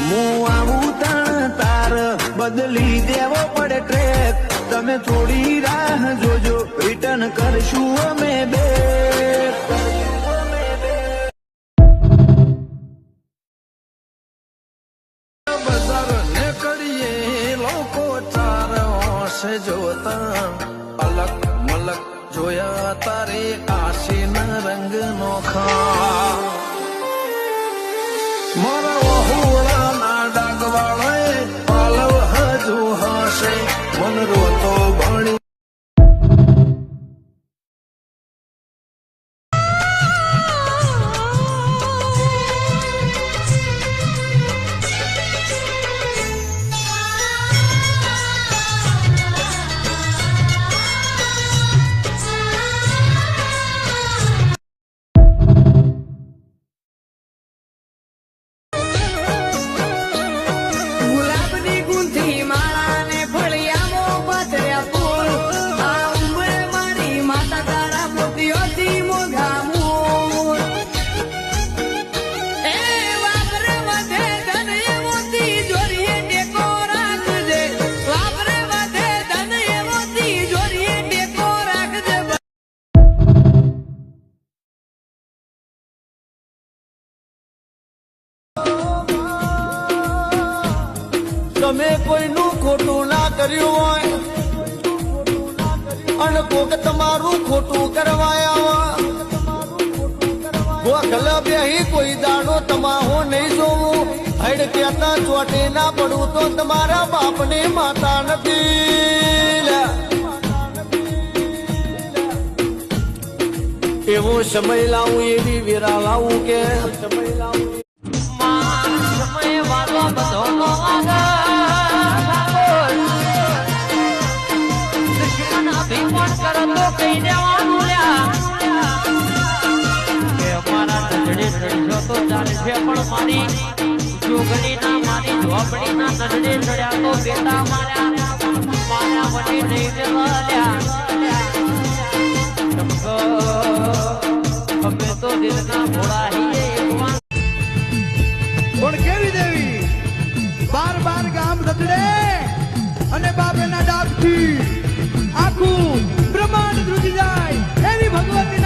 હું આવું તાર બદલી દેવો પડે ટ્રેક તમે થોડી રાહ જોજો રિટર્ન કરશું અમે બે બજાર ને કરીએ લોકો ચાર હોશે જોતા અલગ મલક જોયા તારે આશીના રંગ નોખા મારા વહુળાના ડાગવાળાએ પાલવ હજુ હશે મન રોતો ભણી તમે કોઈનું ખોટું ના કર્યું હોય અને કોક તમારું ખોટું કરવાયા ગોખલ બેહી કોઈ દાડો તમાહો નહીં જોવું હડ કેતા ચોટે ના પડવું તો તમારા બાપને માતા નથી એવો સમય લાવું એવી વેરા લાવું કે સમય લાવું સમય વાળો બધો નો કઈ દેવાનું તો ચાલશે પણ મારી જોગણી ના મારી ઝોપડી ના નજરે ચડ્યા તો બેટા માર્યા વટી નહીં દેવાલ્યા અમે તો દિલના ભોળા પણ કેવી દેવી બાર ગામ રચડે અને બાપેના ડાકથી આખું બ્રહ્માંડ ધ્રુજી જાય એવી ભગવતી